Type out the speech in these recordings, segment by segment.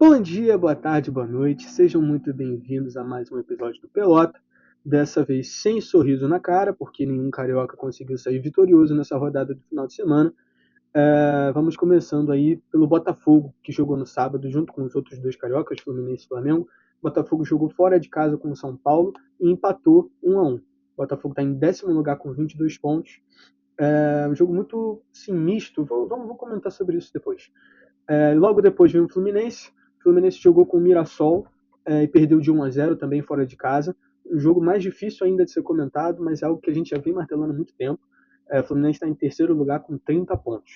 Bom dia, boa tarde, boa noite. Sejam muito bem-vindos a mais um episódio do Pelota. Dessa vez sem sorriso na cara, porque nenhum carioca conseguiu sair vitorioso nessa rodada do final de semana. Vamos começando aí pelo Botafogo, que jogou no sábado junto com os outros dois cariocas, Fluminense e Flamengo. Botafogo jogou fora de casa com o São Paulo e empatou 1-1. Botafogo está em 10º lugar com 22 pontos. Um jogo muito misto. Vou comentar sobre isso depois. Logo depois veio o Fluminense. O Fluminense jogou com o Mirassol e perdeu de 1-0 também fora de casa. Um jogo mais difícil ainda de ser comentado, mas é algo que a gente já vem martelando há muito tempo. O Fluminense está em 3º lugar com 30 pontos.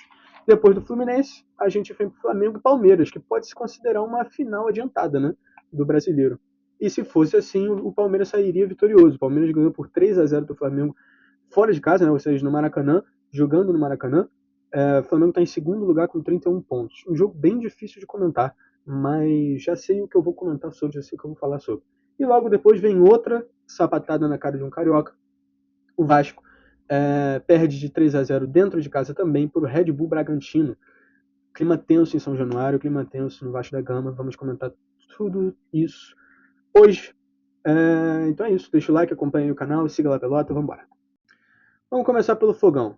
Depois do Fluminense, a gente vem para o Flamengo e Palmeiras, que pode se considerar uma final adiantada, né, do brasileiro. E se fosse assim, o Palmeiras sairia vitorioso. O Palmeiras ganhou por 3-0 do Flamengo fora de casa, né, ou seja, no Maracanã, jogando no Maracanã. O Flamengo está em 2º lugar com 31 pontos. Um jogo bem difícil de comentar, mas já sei o que eu vou comentar sobre, já sei o que eu vou falar sobre. E logo depois vem outra sapatada na cara de um carioca. O Vasco perde de 3-0 dentro de casa também para o Red Bull Bragantino. Clima tenso em São Januário, clima tenso no Vasco da Gama. Vamos comentar tudo isso hoje. Então é isso. Deixa o like, acompanhe o canal, siga lá a Pelota, vamos embora. Vamos começar pelo Fogão.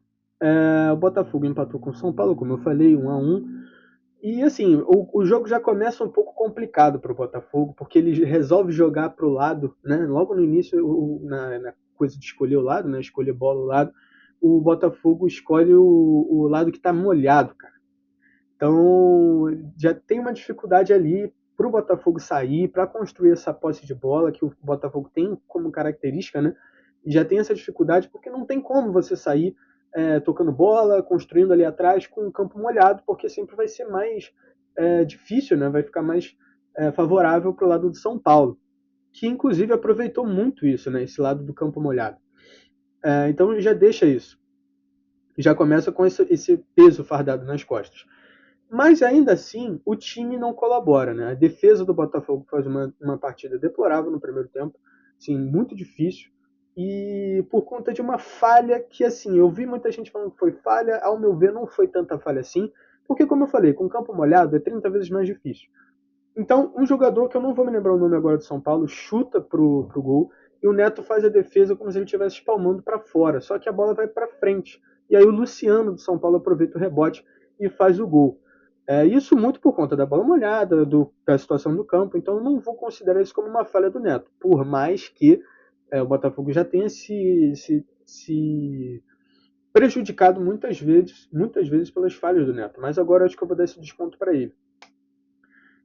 O Botafogo empatou com o São Paulo, como eu falei, 1-1. E assim, o jogo já começa um pouco complicado para o Botafogo, porque ele resolve jogar para o lado, né? Logo no início, na coisa de escolher o lado, né? Escolher bola o lado, o Botafogo escolhe o lado que está molhado, cara. Então já tem uma dificuldade ali para o Botafogo sair, para construir essa posse de bola que o Botafogo tem como característica, né? E já tem essa dificuldade porque não tem como você sair tocando bola, construindo ali atrás com o campo molhado, porque sempre vai ser mais difícil, né? Vai ficar mais favorável para o lado do São Paulo, que inclusive aproveitou muito isso, né? Esse lado do campo molhado. Então já deixa isso. Já começa com esse peso fardado nas costas. Mas ainda assim, o time não colabora, né? A defesa do Botafogo faz uma partida deplorável no primeiro tempo, assim, muito difícil. E por conta de uma falha que, assim, eu vi muita gente falando que foi falha, ao meu ver não foi tanta falha assim, porque, como eu falei, com campo molhado é 30 vezes mais difícil. Então, um jogador, que eu não vou me lembrar o nome agora do São Paulo, chuta pro gol, e o Neto faz a defesa como se ele estivesse espalmando para fora, só que a bola vai para frente. E aí o Luciano do São Paulo aproveita o rebote e faz o gol. Isso muito por conta da bola molhada, da situação do campo, então eu não vou considerar isso como uma falha do Neto, por mais que o Botafogo já tenha se prejudicado muitas vezes pelas falhas do Neto, mas agora acho que eu vou dar esse desconto para ele.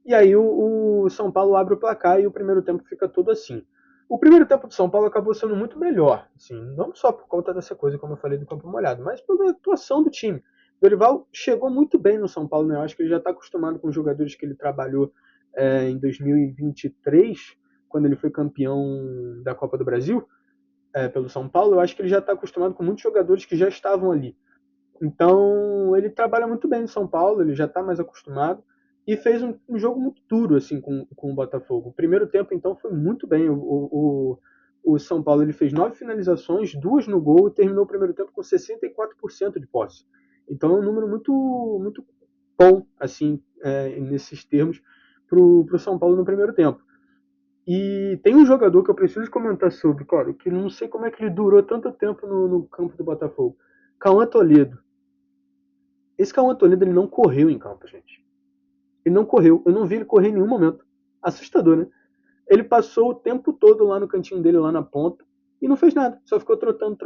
E aí o São Paulo abre o placar e o primeiro tempo fica todo assim. O primeiro tempo do São Paulo acabou sendo muito melhor, assim, não só por conta dessa coisa, como eu falei, do campo molhado, mas pela atuação do time. O Dorival chegou muito bem no São Paulo, né? Eu acho que ele já está acostumado com os jogadores que ele trabalhou em 2023, quando ele foi campeão da Copa do Brasil, pelo São Paulo. Eu acho que ele já está acostumado com muitos jogadores que já estavam ali. Então, ele trabalha muito bem no São Paulo, ele já está mais acostumado e fez um jogo muito duro assim com o Botafogo. O primeiro tempo, então, foi muito bem. O São Paulo ele fez 9 finalizações, 2 no gol e terminou o primeiro tempo com 64% de posse. Então, é um número muito, muito bom, assim, nesses termos, para o São Paulo no primeiro tempo. E tem um jogador que eu preciso comentar sobre, cara, que não sei como é que ele durou tanto tempo no campo do Botafogo. Cauã Toledo. Esse Cauã Toledo ele não correu em campo, gente. Ele não correu. Eu não vi ele correr em nenhum momento. Assustador, né? Ele passou o tempo todo lá no cantinho dele, lá na ponta, e não fez nada. Só ficou trotando.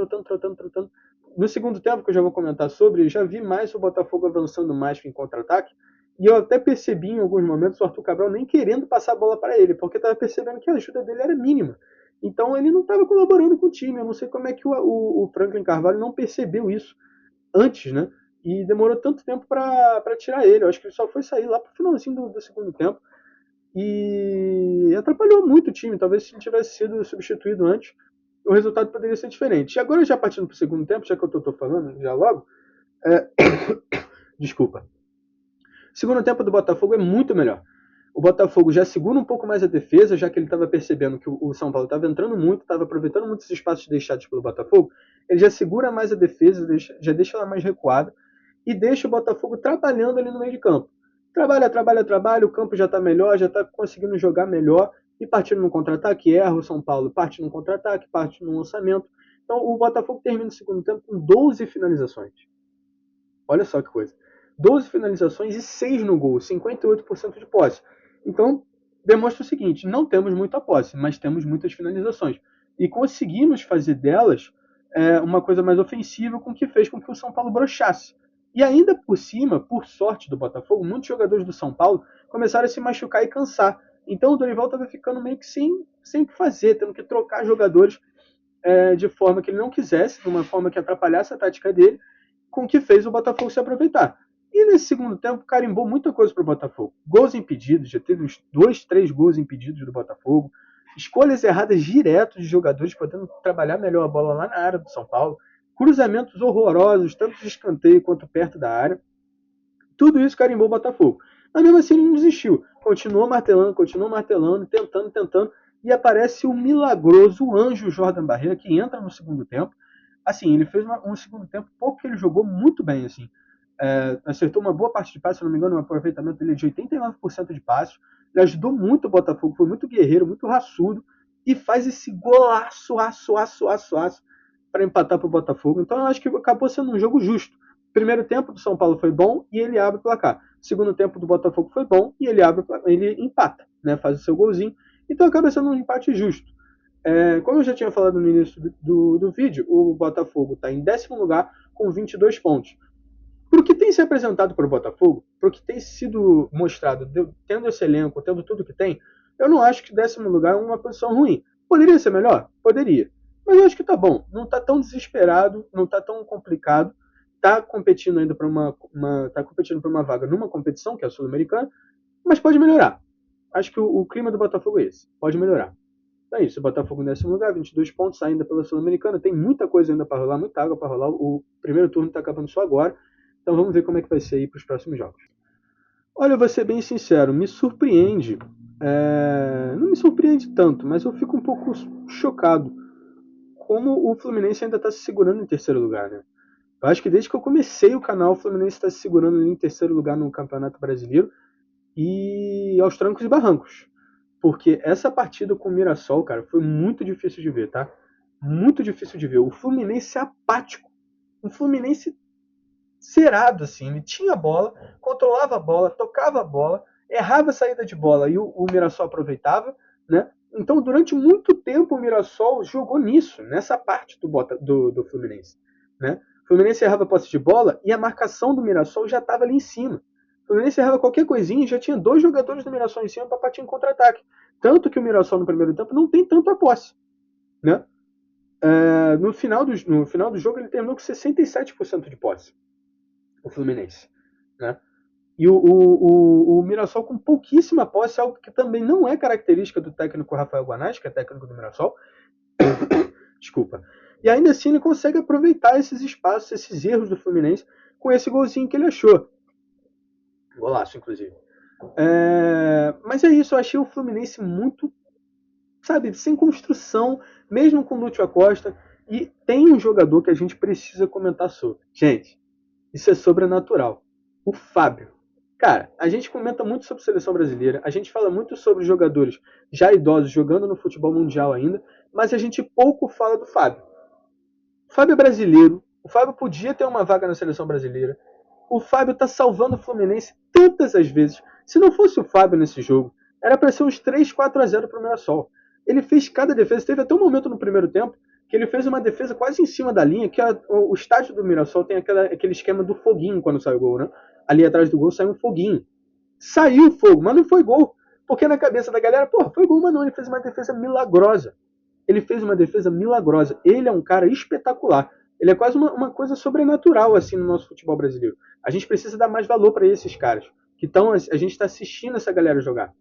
No segundo tempo, que eu já vou comentar sobre, eu já vi mais o Botafogo avançando mais em contra-ataque. E eu até percebi em alguns momentos o Arthur Cabral nem querendo passar a bola para ele, porque estava percebendo que a ajuda dele era mínima. Então ele não estava colaborando com o time. Eu não sei como é que o Franklin Carvalho não percebeu isso antes, né? E demorou tanto tempo para tirar ele. Eu acho que ele só foi sair lá pro finalzinho do segundo tempo. E atrapalhou muito o time. Talvez se ele tivesse sido substituído antes, o resultado poderia ser diferente. E agora, já partindo pro segundo tempo, já que eu tô falando, já logo. Desculpa. O segundo tempo do Botafogo é muito melhor. O Botafogo já segura um pouco mais a defesa, já que ele estava percebendo que o São Paulo estava entrando muito, estava aproveitando muitos espaços deixados pelo Botafogo. Ele já segura mais a defesa, já deixa ela mais recuada e deixa o Botafogo trabalhando ali no meio de campo. trabalha, o campo já está melhor, já está conseguindo jogar melhor, e partindo no contra-ataque, erra o São Paulo, parte no contra-ataque, parte no lançamento. Então o Botafogo termina o segundo tempo com 12 finalizações. Olha só que coisa. 12 finalizações e 6 no gol, 58% de posse. Então, demonstra o seguinte, não temos muita posse, mas temos muitas finalizações. E conseguimos fazer delas uma coisa mais ofensiva, com que fez com que o São Paulo broxasse. E ainda por cima, por sorte do Botafogo, muitos jogadores do São Paulo começaram a se machucar e cansar. Então o Dorival estava ficando meio que sem o que fazer, tendo que trocar jogadores de forma que ele não quisesse, de uma forma que atrapalhasse a tática dele, com que fez o Botafogo se aproveitar. E nesse segundo tempo carimbou muita coisa para o Botafogo. Gols impedidos, já teve uns 2, 3 gols impedidos do Botafogo. Escolhas erradas direto de jogadores podendo trabalhar melhor a bola lá na área do São Paulo. Cruzamentos horrorosos, tanto de escanteio quanto perto da área. Tudo isso carimbou o Botafogo. Mas mesmo assim ele não desistiu. Continuou martelando, tentando. E aparece o milagroso anjo Jordan Barreira, que entra no segundo tempo. Assim, ele fez um segundo tempo, pouco que ele jogou muito bem, assim. Acertou uma boa parte de passe, se não me engano, um aproveitamento dele de 89% de passe. Ele ajudou muito o Botafogo, foi muito guerreiro, muito raçudo, e faz esse golaço, para empatar para o Botafogo. Então eu acho que acabou sendo um jogo justo. Primeiro tempo do São Paulo foi bom e ele abre o placar. Segundo tempo do Botafogo foi bom e ele empata, né? Faz o seu golzinho. Então acaba sendo um empate justo. Como eu já tinha falado no início do vídeo, o Botafogo está em 10º lugar com 22 pontos. Para o que tem se apresentado para o Botafogo, para o que tem sido mostrado, tendo esse elenco, tendo tudo que tem, eu não acho que 10º lugar é uma posição ruim. Poderia ser melhor? Poderia. Mas eu acho que tá bom. Não tá tão desesperado, não tá tão complicado. Tá competindo ainda para tá competindo para uma vaga numa competição, que é a Sul-Americana, mas pode melhorar. Acho que o clima do Botafogo é esse. Pode melhorar. É isso, o Botafogo em 10º lugar, 22 pontos ainda pela Sul-Americana. Tem muita coisa ainda para rolar, muita água para rolar. O primeiro turno está acabando só agora. Então vamos ver como é que vai ser aí para os próximos jogos. Olha, eu vou ser bem sincero, me surpreende. Não me surpreende tanto, mas eu fico um pouco chocado como o Fluminense ainda está se segurando em 3º lugar, né? Eu acho que desde que eu comecei o canal, o Fluminense está se segurando ali em 3º lugar no Campeonato Brasileiro e aos trancos e barrancos. Porque essa partida com o Mirassol, cara, foi muito difícil de ver, tá? Muito difícil de ver. O Fluminense apático. O Fluminense cerado, assim. Ele tinha a bola, controlava a bola, tocava a bola, errava a saída de bola e o Mirassol aproveitava, né? Então, durante muito tempo, o Mirassol jogou nisso, nessa parte do Fluminense, né? O Fluminense errava a posse de bola e a marcação do Mirassol já estava ali em cima. O Fluminense errava qualquer coisinha e já tinha 2 jogadores do Mirassol em cima para partir em contra-ataque. Tanto que o Mirassol no primeiro tempo não tem tanto a posse, né? No final do jogo ele terminou com 67% de posse, o Fluminense, né? E o Mirassol com pouquíssima posse, algo que também não é característica do técnico Rafael Guanais, que é técnico do Mirassol. Desculpa. E ainda assim ele consegue aproveitar esses espaços, esses erros do Fluminense, com esse golzinho que ele achou. Golaço, inclusive. Mas é isso, eu achei o Fluminense muito, sabe, sem construção, mesmo com o Lúcio Acosta. E tem um jogador que a gente precisa comentar sobre. Gente, isso é sobrenatural. O Fábio. Cara, a gente comenta muito sobre a seleção brasileira, a gente fala muito sobre jogadores já idosos jogando no futebol mundial ainda, mas a gente pouco fala do Fábio. O Fábio é brasileiro, o Fábio podia ter uma vaga na seleção brasileira, o Fábio tá salvando o Fluminense tantas as vezes. Se não fosse o Fábio nesse jogo, era para ser uns 3-4-0 pro Mirassol. Ele fez cada defesa, teve até um momento no primeiro tempo que ele fez uma defesa quase em cima da linha, que o estádio do Mirassol tem aquele esquema do foguinho quando sai o gol, né? Ali atrás do gol sai um foguinho. Saiu o fogo, mas não foi gol. Porque na cabeça da galera, foi gol, mas não, ele fez uma defesa milagrosa. Ele fez uma defesa milagrosa. Ele é um cara espetacular. Ele é quase uma coisa sobrenatural assim no nosso futebol brasileiro. A gente precisa dar mais valor para esses caras. Então a gente está assistindo essa galera jogar.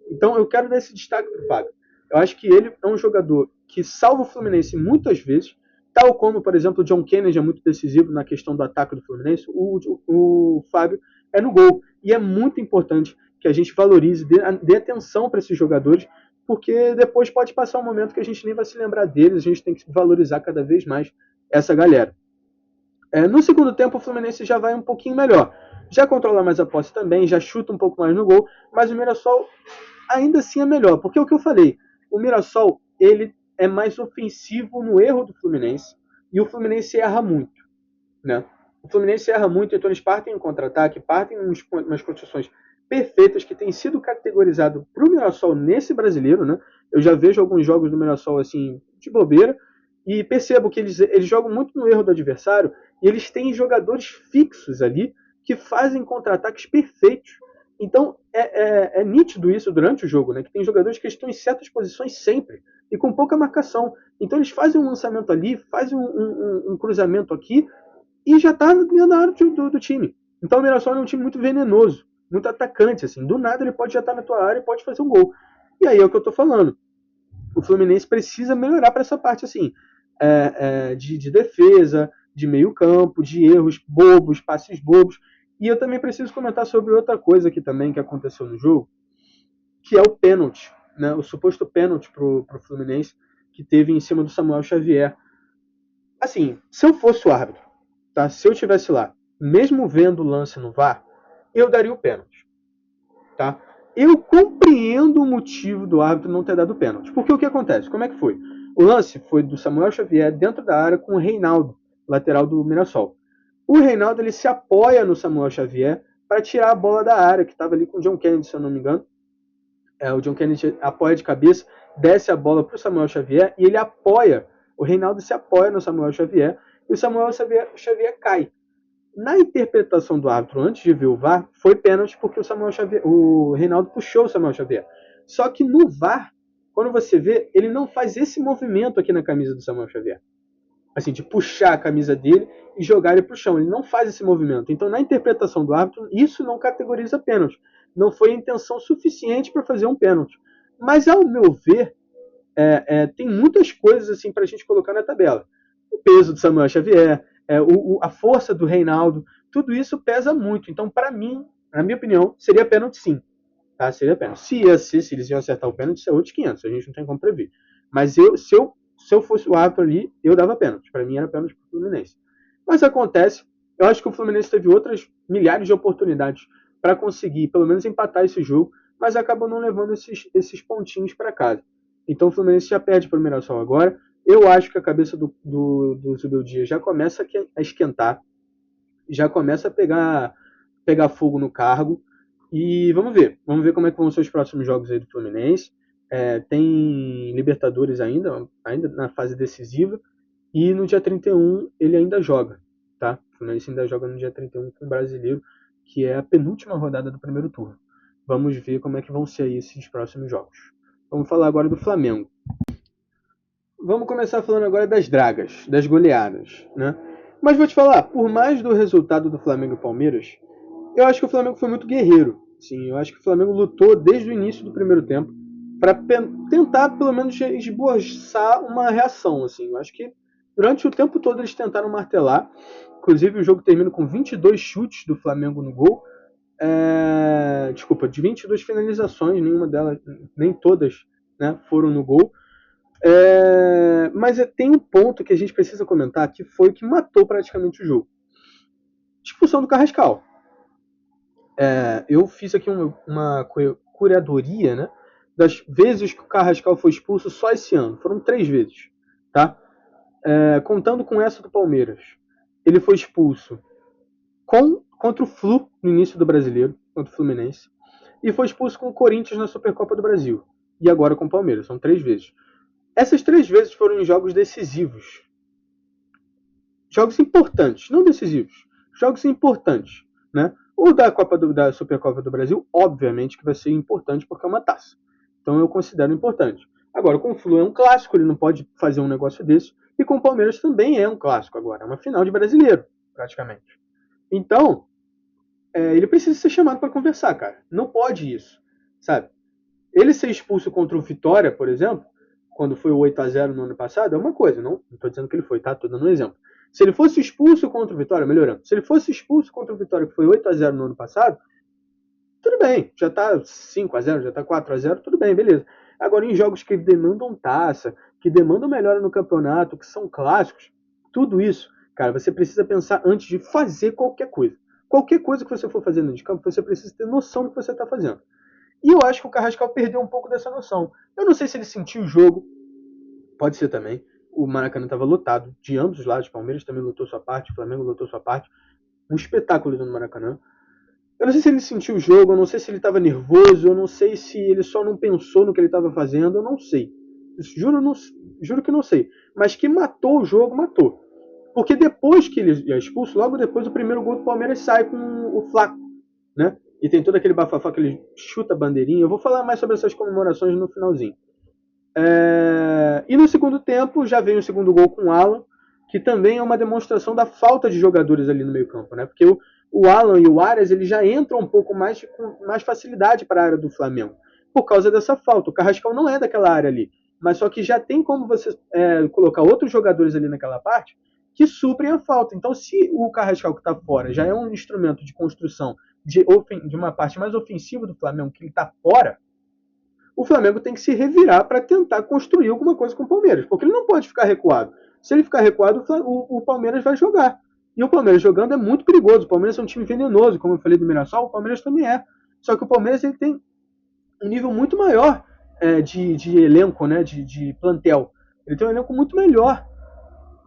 Então eu quero dar esse destaque para o Fábio. Eu acho que ele é um jogador que salva o Fluminense muitas vezes, tal como, por exemplo, o John Kennedy é muito decisivo na questão do ataque do Fluminense, o Fábio é no gol. E é muito importante que a gente valorize, dê atenção para esses jogadores, porque depois pode passar um momento que a gente nem vai se lembrar deles, a gente tem que valorizar cada vez mais essa galera. No segundo tempo, o Fluminense já vai um pouquinho melhor. já controla mais a posse também, já chuta um pouco mais no gol, mas o Mirassol ainda assim é melhor, porque é o que eu falei, o Mirassol ele é mais ofensivo no erro do Fluminense, e o Fluminense erra muito, né? O Fluminense erra muito, então eles partem em contra-ataque, partem em umas construções perfeitas que têm sido categorizado para o Mirassol nesse brasileiro, né? Eu já vejo alguns jogos do Mirassol assim, de bobeira, e percebo que eles jogam muito no erro do adversário, e eles têm jogadores fixos ali que fazem contra-ataques perfeitos. Então é nítido isso durante o jogo, né? Que tem jogadores que estão em certas posições sempre e com pouca marcação. Então eles fazem um lançamento ali, fazem um cruzamento aqui e já está dentro da área do time. Então o Mirassol é um time muito venenoso, muito atacante, assim. Do nada ele pode já estar na tua área e pode fazer um gol. E aí é o que eu estou falando. O Fluminense precisa melhorar para essa parte, assim, de defesa, de meio campo, de erros bobos, passes bobos. E eu também preciso comentar sobre outra coisa aqui também que aconteceu no jogo, que é o pênalti, né? O suposto pênalti pro Fluminense que teve em cima do Samuel Xavier. Assim, se eu fosse o árbitro, tá? Se eu estivesse lá, mesmo vendo o lance no VAR, eu daria o pênalti, tá? Eu compreendo o motivo do árbitro não ter dado o pênalti. Porque o que acontece? Como é que foi? O lance foi do Samuel Xavier dentro da área com o Reinaldo, lateral do Mirassol. O Reinaldo ele se apoia no Samuel Xavier para tirar a bola da área, que estava ali com o John Kennedy, se eu não me engano. O John Kennedy apoia de cabeça, desce a bola para o Samuel Xavier e ele apoia, o Reinaldo se apoia no Samuel Xavier e o Samuel Xavier cai. Na interpretação do árbitro, antes de ver o VAR, foi pênalti porque o Reinaldo puxou o Samuel Xavier. Só que no VAR, quando você vê, ele não faz esse movimento aqui na camisa do Samuel Xavier. Assim, de puxar a camisa dele e jogar ele para o chão. Ele não faz esse movimento. Então, na interpretação do árbitro, isso não categoriza pênalti. Não foi intenção suficiente para fazer um pênalti. Mas, ao meu ver, tem muitas coisas assim para a gente colocar na tabela. O peso do Samuel Xavier, a força do Reinaldo, tudo isso pesa muito. Então, para mim, na minha opinião, seria pênalti sim. Tá? Seria pênalti. Se eles iam acertar o pênalti, isso é outros 500. A gente não tem como prever. Mas se eu fosse o árbitro ali, eu dava pênalti. Para mim era pênalti para o Fluminense. Mas acontece, eu acho que o Fluminense teve outras milhares de oportunidades para conseguir, pelo menos, empatar esse jogo, mas acabou não levando esses pontinhos para casa. Então o Fluminense já perde para o Mirassol agora. Eu acho que a cabeça do Zubeldia já começa a esquentar, já começa a pegar fogo no cargo. E vamos ver como é que vão ser os próximos jogos aí do Fluminense. Tem Libertadores ainda na fase decisiva. E no dia 31 ele ainda joga, tá? O Fluminense ainda joga no dia 31 com o Brasileiro, que é a penúltima rodada do primeiro turno. Vamos ver como é que vão ser aí esses próximos jogos. Vamos falar agora do Flamengo. Vamos começar falando agora das dragas, das goleadas, né? Mas vou te falar, por mais do resultado do Flamengo e Palmeiras, eu acho que o Flamengo foi muito guerreiro. Sim, eu acho que o Flamengo lutou desde o início do primeiro tempo para tentar, pelo menos, esboçar uma reação. Assim. Eu acho que durante o tempo todo eles tentaram martelar. Inclusive, o jogo termina com 22 chutes do Flamengo no gol. Desculpa, de 22 finalizações, nenhuma delas, nem todas, né, foram no gol. Mas tem um ponto que a gente precisa comentar que foi o que matou praticamente o jogo. Expulsão do Carrascal. Eu fiz aqui uma curadoria, né, das vezes que o Carrascal foi expulso só esse ano. Foram 3 vezes, tá? Contando com essa do Palmeiras. Ele foi expulso contra o Flu no início do Brasileiro, contra o Fluminense, e foi expulso com o Corinthians na Supercopa do Brasil. E agora com o Palmeiras. São 3 vezes. Essas 3 vezes foram em jogos decisivos. Jogos importantes, não decisivos. Jogos importantes, né? O da Supercopa do Brasil, obviamente que vai ser importante porque é uma taça. Então eu considero importante. Agora, com o Flu é um clássico, ele não pode fazer um negócio desse. E com o Palmeiras também é um clássico agora. É uma final de brasileiro, praticamente. Então, ele precisa ser chamado para conversar, cara. Não pode isso, sabe? Ele ser expulso contra o Vitória, por exemplo, quando foi o 8-0 no ano passado, é uma coisa. Não estou dizendo que ele foi, tá? Estou dando um exemplo. Se ele fosse expulso contra o Vitória, melhorando. Se ele fosse expulso contra o Vitória, que foi 8-0 no ano passado, tudo bem. Já está 5-0, já está 4-0, tudo bem, beleza. Agora, em jogos que demandam taça, que demandam melhora no campeonato, que são clássicos, tudo isso, cara, você precisa pensar antes de fazer qualquer coisa. qualquer coisa que você for fazer no campo, você precisa ter noção do que você está fazendo. E eu acho que o Carrascal perdeu um pouco dessa noção. Eu não sei se ele sentiu o jogo, pode ser também. O Maracanã estava lotado, de ambos os lados. O Palmeiras também lotou sua parte, o Flamengo lotou sua parte. Um espetáculo no Maracanã. Eu não sei se ele sentiu o jogo, eu não sei se ele estava nervoso, eu não sei se ele só não pensou no que ele estava fazendo, eu não sei. Juro que não sei. Mas que matou o jogo, matou. Porque depois que ele é expulso, logo depois o primeiro gol do Palmeiras sai com o Flaco, né? E tem todo aquele bafafá que ele chuta a bandeirinha. Eu vou falar mais sobre essas comemorações no finalzinho. E no segundo tempo já vem o segundo gol com o Alan, que também é uma demonstração da falta de jogadores ali no meio campo, né? Porque o Alan e o Arias eles já entram um pouco mais com mais facilidade para a área do Flamengo, por causa dessa falta. O Carrascal não é daquela área ali, mas só que já tem como você colocar outros jogadores ali naquela parte que suprem a falta. Então, se o Carrascal que está fora já é um instrumento de construção de uma parte mais ofensiva do Flamengo, que ele está fora, o Flamengo tem que se revirar para tentar construir alguma coisa com o Palmeiras, porque ele não pode ficar recuado. Se ele ficar recuado, o Palmeiras vai jogar. E o Palmeiras jogando é muito perigoso. O Palmeiras é um time venenoso, como eu falei do Mirassol, o Palmeiras também é. Só que o Palmeiras ele tem um nível muito maior de elenco, né, de plantel. Ele tem um elenco muito melhor.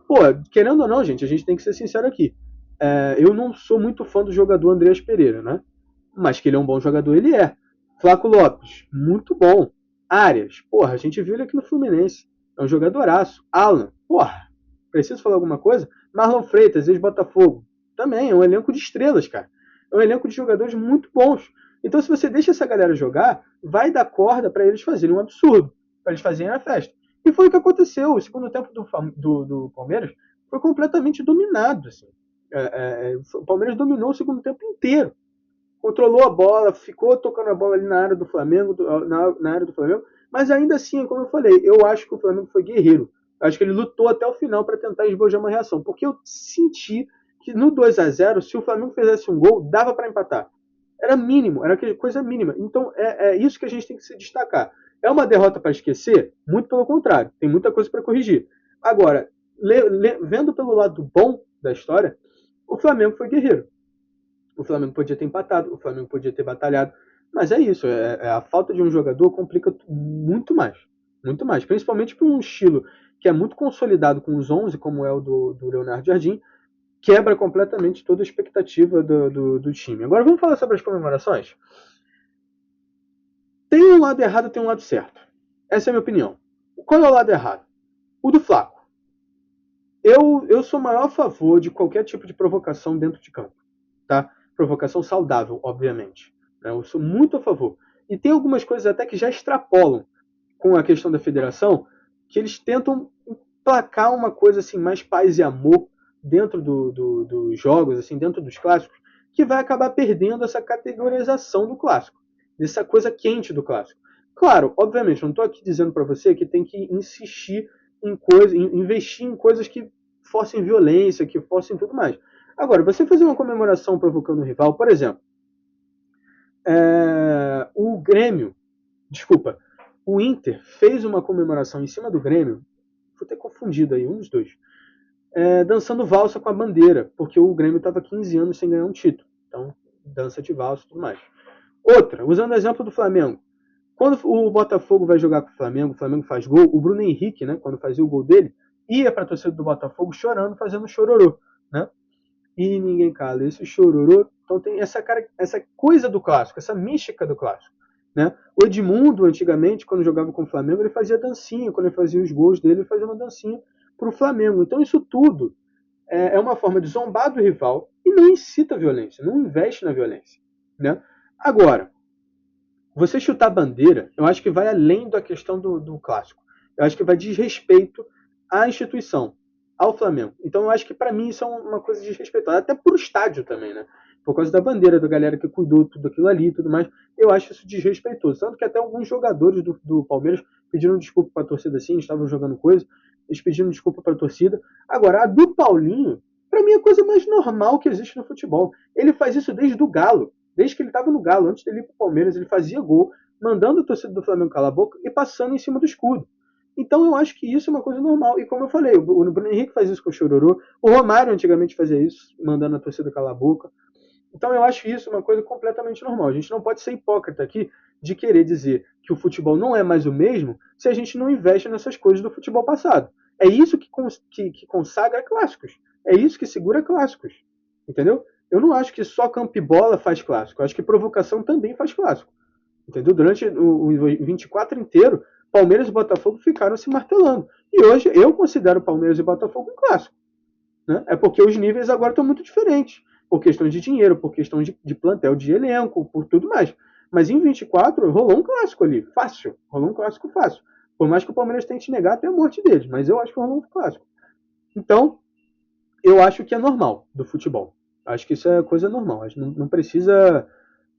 Pô, querendo ou não, gente, a gente tem que ser sincero aqui. Eu não sou muito fã do jogador Andreas Pereira, né? Mas que ele é um bom jogador, ele é. Flaco Lopes, muito bom. Arias, porra, a gente viu ele aqui no Fluminense. É um jogadoraço. Alan, porra, preciso falar alguma coisa? Marlon Freitas, ex-Botafogo. Também, é um elenco de estrelas, cara. É um elenco de jogadores muito bons. Então, se você deixa essa galera jogar, vai dar corda para eles fazerem um absurdo. Para eles fazerem a festa. E foi o que aconteceu. O segundo tempo do Palmeiras foi completamente dominado. Assim. O Palmeiras dominou o segundo tempo inteiro. Controlou a bola, ficou tocando a bola ali na área do Flamengo, na área do Flamengo, mas ainda assim, como eu falei, eu acho que o Flamengo foi guerreiro. Eu acho que ele lutou até o final para tentar esbojar uma reação, porque eu senti que no 2-0, se o Flamengo fizesse um gol, dava para empatar. Era mínimo, era coisa mínima. Então é isso que a gente tem que se destacar. É uma derrota para esquecer? Muito pelo contrário, tem muita coisa para corrigir. Agora, vendo pelo lado bom da história, o Flamengo foi guerreiro. O Flamengo podia ter empatado, o Flamengo podia ter batalhado, mas é isso, a falta de um jogador complica muito mais, principalmente para um estilo que é muito consolidado com os 11, como é o do Leonardo Jardim, quebra completamente toda a expectativa do time. Agora vamos falar sobre as comemorações? Tem um lado errado, tem um lado certo. Essa é a minha opinião. Qual é o lado errado? O do Flaco. Eu sou o maior favor de qualquer tipo de provocação dentro de campo, tá? Provocação saudável, obviamente. Eu sou muito a favor. E tem algumas coisas até que já extrapolam com a questão da federação, que eles tentam emplacar uma coisa assim, mais paz e amor dentro dos jogos, assim, dentro dos clássicos, que vai acabar perdendo essa categorização do clássico, dessa coisa quente do clássico. Claro, obviamente, eu não estou aqui dizendo para você que tem que insistir investir em coisas que fossem violência, que fossem tudo mais. Agora, você fazer uma comemoração provocando o rival, por exemplo, o Grêmio, desculpa, o Inter fez uma comemoração em cima do Grêmio, vou ter confundido aí, um dos dois, dançando valsa com a bandeira, porque o Grêmio estava 15 anos sem ganhar um título. Então, dança de valsa e tudo mais. Outra, usando o exemplo do Flamengo, quando o Botafogo vai jogar com o Flamengo faz gol, o Bruno Henrique, né, quando fazia o gol dele, ia para a torcida do Botafogo chorando, fazendo chororô, né? E ninguém cala esse chororô. Então tem essa coisa do clássico, essa mística do clássico, né? O Edmundo, antigamente, quando jogava com o Flamengo, ele fazia dancinha, quando ele fazia os gols dele, ele fazia uma dancinha para o Flamengo. Então isso tudo é uma forma de zombar do rival e não incita a violência, não investe na violência, né? Agora, você chutar bandeira, eu acho que vai além da questão do clássico. Eu acho que vai desrespeito à instituição, ao Flamengo. Então eu acho que para mim isso é uma coisa desrespeitosa, até pro estádio também, né? Por causa da bandeira, da galera que cuidou tudo aquilo ali e tudo mais, eu acho isso desrespeitoso. Tanto que até alguns jogadores do Palmeiras pediram desculpa para a torcida assim, estavam jogando coisa, eles pediram desculpa para a torcida. Agora, a do Paulinho, para mim é a coisa mais normal que existe no futebol. Ele faz isso desde o Galo. Desde que ele estava no Galo, antes dele ir para o Palmeiras, ele fazia gol, mandando a torcida do Flamengo calar a boca e passando em cima do escudo. Então eu acho que isso é uma coisa normal. E como eu falei, o Bruno Henrique faz isso com o Chororô. O Romário antigamente fazia isso, mandando a torcida calar a boca. Então eu acho isso uma coisa completamente normal. A gente não pode ser hipócrita aqui de querer dizer que o futebol não é mais o mesmo se a gente não investe nessas coisas do futebol passado. É isso que consagra clássicos. É isso que segura clássicos. Entendeu? Eu não acho que só campo e bola faz clássico. Eu acho que provocação também faz clássico. Entendeu? Durante o 24 inteiro, Palmeiras e Botafogo ficaram se martelando. E hoje eu considero Palmeiras e Botafogo um clássico. Né? É porque os níveis agora estão muito diferentes. Por questão de dinheiro, por questão de plantel, de elenco, por tudo mais. Mas em 24 rolou um clássico ali, fácil. Rolou um clássico fácil. Por mais que o Palmeiras tente negar até a morte deles, mas eu acho que rolou um clássico. Então, eu acho que é normal do futebol. Acho que isso é coisa normal. Acho que não precisa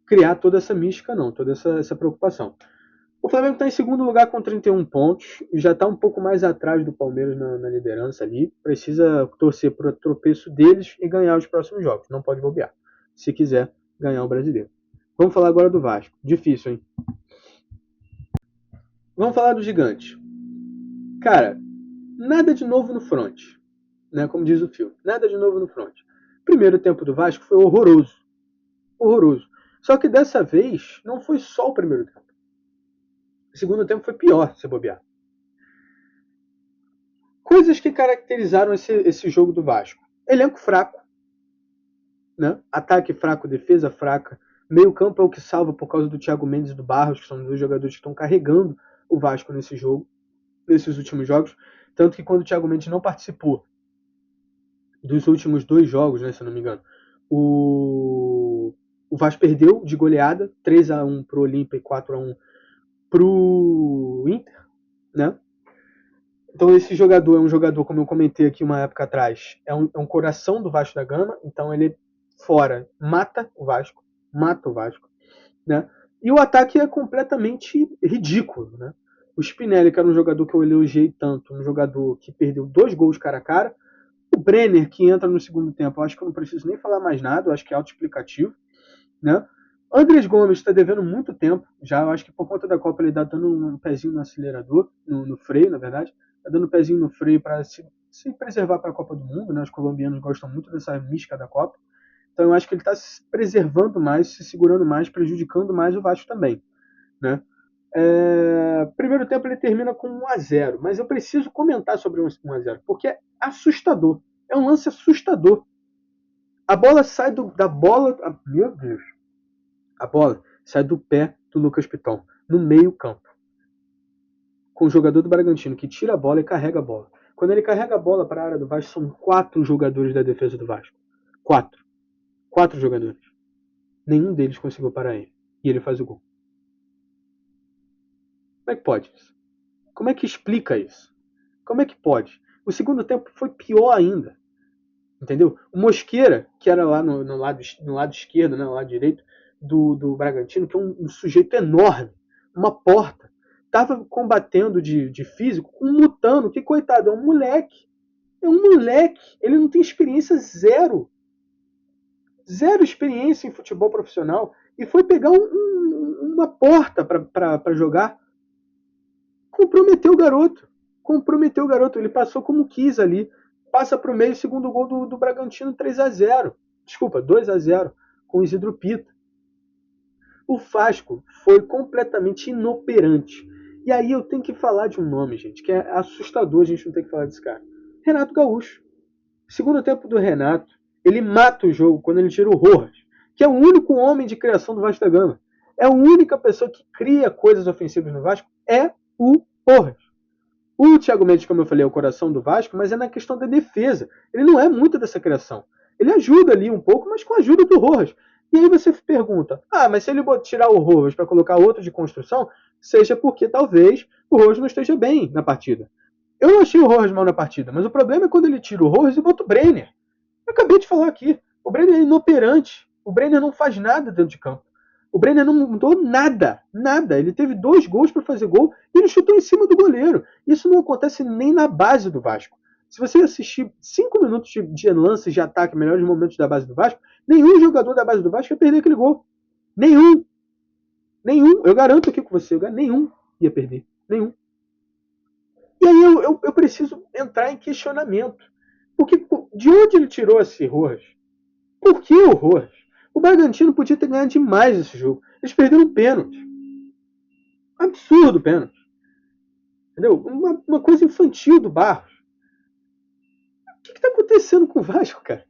criar toda essa mística, não, toda essa preocupação. O Flamengo está em segundo lugar com 31 pontos, já está um pouco mais atrás do Palmeiras na liderança ali. Precisa torcer para o tropeço deles e ganhar os próximos jogos. Não pode bobear, se quiser ganhar o brasileiro. Vamos falar agora do Vasco. Difícil, hein? Vamos falar do Gigante. Cara, nada de novo no front, né? Como diz o filme. Nada de novo no front. Primeiro tempo do Vasco foi horroroso. Horroroso. Só que dessa vez não foi só o primeiro tempo. O segundo tempo foi pior, se bobear. Coisas que caracterizaram esse jogo do Vasco. Elenco fraco, né? Ataque fraco, defesa fraca. Meio campo é o que salva por causa do Thiago Mendes e do Barros, que são dois jogadores que estão carregando o Vasco nesse jogo, nesses últimos jogos. Tanto que quando o Thiago Mendes não participou dos últimos dois jogos, né, se eu não me engano, o Vasco perdeu de goleada, 3-1 pro Olímpia e 4-1 pro Inter, né? Então esse jogador é um jogador, como eu comentei aqui uma época atrás, é um coração do Vasco da Gama, então ele fora mata o Vasco, né? E o ataque é completamente ridículo, né? O Spinelli, que era um jogador que eu elogiei tanto, um jogador que perdeu 2 gols cara a cara. O Brenner, que entra no segundo tempo, eu acho que eu não preciso nem falar mais nada, eu acho que é autoexplicativo, né? Andrés Gomes está devendo muito tempo, já eu acho que por conta da Copa ele está dando um pezinho no acelerador, no freio, na verdade, está dando um pezinho no freio para se preservar para a Copa do Mundo, né? Os colombianos gostam muito dessa mística da Copa, então eu acho que ele está se preservando mais, se segurando mais, prejudicando mais o Vasco também, né? Primeiro tempo ele termina com 1-0, mas eu preciso comentar sobre 1-0, porque é assustador, é um lance assustador. A bola sai da bola, meu Deus, a bola sai do pé do Lucas Piton, no meio campo, com o jogador do Bragantino que tira a bola e carrega a bola. Quando ele carrega a bola para a área do Vasco, são 4 jogadores da defesa do Vasco. 4. 4 jogadores. Nenhum deles conseguiu parar ele. E ele faz o gol. Como é que pode isso? Como é que explica isso? Como é que pode? O segundo tempo foi pior ainda. Entendeu? O Mosqueira, que era lá no lado esquerdo, né, no lado direito do Bragantino, que é um sujeito enorme, uma porta, estava combatendo de físico com um Mutano, que coitado, é um moleque. É um moleque. Ele não tem experiência zero. Zero experiência em futebol profissional. E foi pegar uma porta para jogar. Comprometeu o garoto. Comprometeu o garoto. Ele passou como quis ali. Passa para o meio, segundo gol do Bragantino, 3-0. Desculpa, 2-0, com o Isidro Pita. O Vasco foi completamente inoperante. E aí eu tenho que falar de um nome, gente, que é assustador a gente não ter que falar desse cara. Renato Gaúcho. Segundo tempo do Renato, ele mata o jogo quando ele tira o Rojas, que é o único homem de criação do Vasco da Gama. É a única pessoa que cria coisas ofensivas no Vasco, é o Rojas. O Thiago Mendes, como eu falei, é o coração do Vasco, mas é na questão da defesa. Ele não é muito dessa criação. Ele ajuda ali um pouco, mas com a ajuda do Rojas. E aí você pergunta, mas se ele tirar o Rojas para colocar outro de construção, seja porque talvez o Rojas não esteja bem na partida. Eu não achei o Rojas mal na partida, mas o problema é quando ele tira o Rojas e bota o Brenner. Eu acabei de falar aqui. O Brenner é inoperante. O Brenner não faz nada dentro de campo. O Brenner não mudou nada. Nada. Ele teve 2 gols para fazer gol e ele chutou em cima do goleiro. Isso não acontece nem na base do Vasco. Se você assistir 5 minutos de lances de ataque, melhores momentos da base do Vasco, nenhum jogador da base do Vasco ia perder aquele gol. Nenhum. Nenhum. Eu garanto aqui com você. Nenhum ia perder. Nenhum. E aí eu preciso entrar em questionamento. Porque de onde ele tirou esse Rojas? Por que o Rojas? O Bragantino podia ter ganhado demais esse jogo. Eles perderam um pênalti. Absurdo pênalti. Entendeu? Uma coisa infantil do Barros. O que está acontecendo com o Vasco, cara?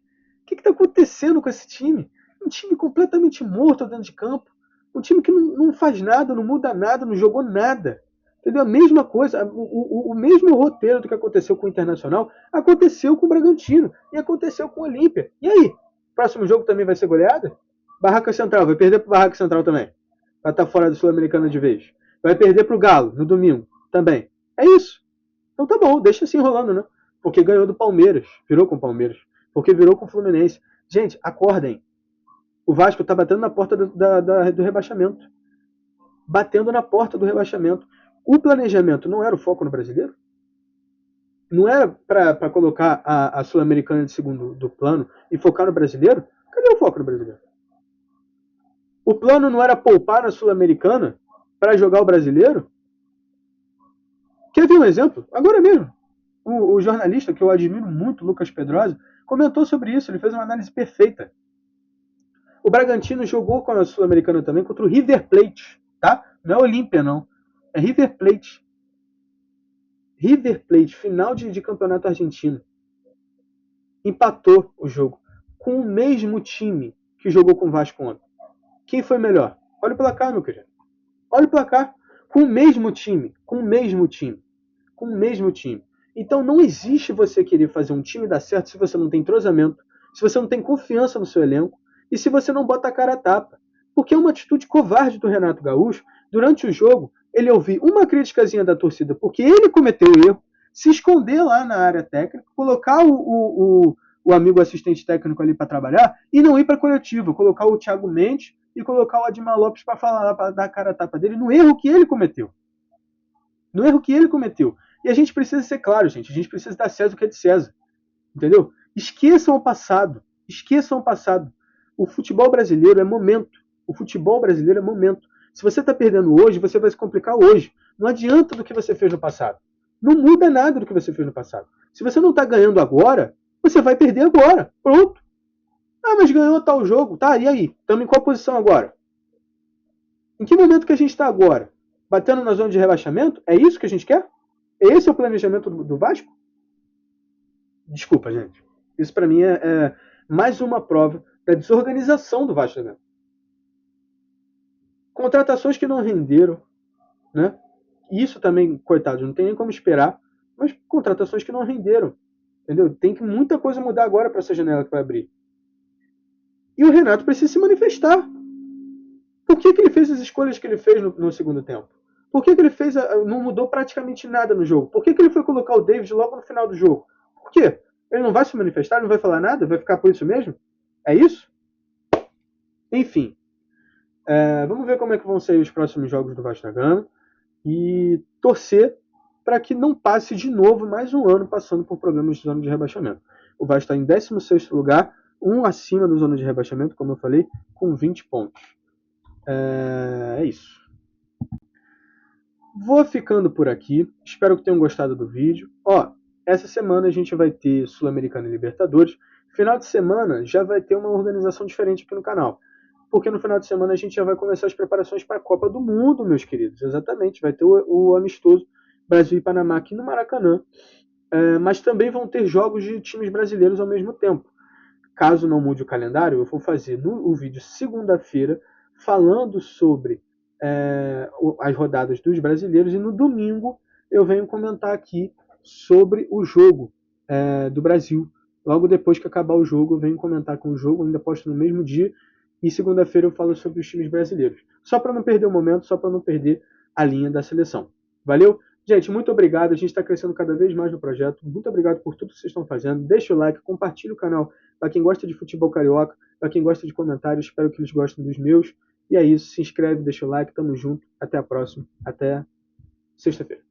O que está acontecendo com esse time? Um time completamente morto dentro de campo. Um time que não faz nada, não muda nada, não jogou nada. Entendeu? A mesma coisa, o mesmo roteiro do que aconteceu com o Internacional aconteceu com o Bragantino e aconteceu com o Olímpia. E aí? Próximo jogo também vai ser goleada? Barraca Central, vai perder pro Barraca Central também. Vai estar fora da Sul-Americana de vez. Vai perder pro Galo no domingo também. É isso. Então tá bom, deixa assim rolando, né? Porque ganhou do Palmeiras, virou com o Palmeiras. Porque virou com o Fluminense. Gente, acordem. O Vasco tá batendo na porta do rebaixamento. Batendo na porta do rebaixamento. O planejamento não era o foco no brasileiro? Não era para colocar a Sul-Americana de segundo do plano e focar no brasileiro? Cadê o foco no brasileiro? O plano não era poupar na Sul-Americana para jogar o brasileiro? Quer ver um exemplo? Agora mesmo. O jornalista, que eu admiro muito, Lucas Pedrosa, comentou sobre isso. Ele fez uma análise perfeita. O Bragantino jogou com a Sul-Americana também contra o River Plate, tá? Não é Olímpia, não. É River Plate. River Plate, final de campeonato argentino. Empatou o jogo com o mesmo time que jogou com o Vasco ontem. Quem foi melhor? Olha o placar, meu querido. Olha o placar. Com o mesmo time. Com o mesmo time. Com o mesmo time. Então não existe você querer fazer um time dar certo se você não tem entrosamento, se você não tem confiança no seu elenco e se você não bota a cara a tapa. Porque é uma atitude covarde do Renato Gaúcho. Durante o jogo, ele ouvir uma criticazinha da torcida porque ele cometeu o erro, se esconder lá na área técnica, colocar o amigo assistente técnico ali para trabalhar e não ir para a coletiva, colocar o Thiago Mendes e colocar o Admar Lopes para falar, para dar a cara a tapa dele no erro que ele cometeu. No erro que ele cometeu. E a gente precisa ser claro, gente. A gente precisa dar César o que é de César. Entendeu? Esqueçam o passado. Esqueçam o passado. O futebol brasileiro é momento. O futebol brasileiro é momento. Se você está perdendo hoje, você vai se complicar hoje. Não adianta do que você fez no passado. Não muda nada do que você fez no passado. Se você não está ganhando agora, você vai perder agora. Pronto. Ah, mas ganhou tal jogo. Tá, e aí? Estamos em qual posição agora? Em que momento que a gente está agora? Batendo na zona de rebaixamento? É isso que a gente quer? Esse é o planejamento do Vasco? Desculpa, gente. Isso para mim é mais uma prova da desorganização do Vasco da Gama. Contratações que não renderam, né? Isso também, coitado, não tem nem como esperar, mas contratações que não renderam, entendeu? Tem que muita coisa mudar agora para essa janela que vai abrir. E o Renato precisa se manifestar. Por que ele fez as escolhas que ele fez no segundo tempo? Por que ele fez não mudou praticamente nada no jogo? Por que ele foi colocar o David logo no final do jogo? Por quê? Ele não vai se manifestar, não vai falar nada? Vai ficar por isso mesmo? É isso? Enfim, vamos ver como é que vão ser os próximos jogos do Vasco da Gama e torcer para que não passe de novo mais um ano passando por problemas de zona de rebaixamento. O Vasco está em 16º lugar, um acima da zona de rebaixamento, como eu falei, com 20 pontos. É isso. Vou ficando por aqui. Espero que tenham gostado do vídeo. Essa semana a gente vai ter Sul-Americana e Libertadores. Final de semana já vai ter uma organização diferente aqui no canal. Porque no final de semana a gente já vai começar as preparações para a Copa do Mundo, meus queridos. Exatamente. Vai ter o amistoso Brasil e Panamá aqui no Maracanã. Mas também vão ter jogos de times brasileiros ao mesmo tempo. Caso não mude o calendário, eu vou fazer o vídeo segunda-feira falando sobre as rodadas dos brasileiros e no domingo eu venho comentar aqui sobre o jogo do Brasil. Logo depois que acabar o jogo, eu venho comentar com o jogo, ainda posto no mesmo dia, e segunda-feira eu falo sobre os times brasileiros. Só para não perder o momento, só para não perder a linha da seleção. Valeu? Gente, muito obrigado. A gente está crescendo cada vez mais no projeto. Muito obrigado por tudo que vocês estão fazendo. Deixa o like, compartilha o canal para quem gosta de futebol carioca, para quem gosta de comentários. Espero que eles gostem dos meus. E é isso. Se inscreve, deixa o like. Tamo junto. Até a próxima. Até sexta-feira.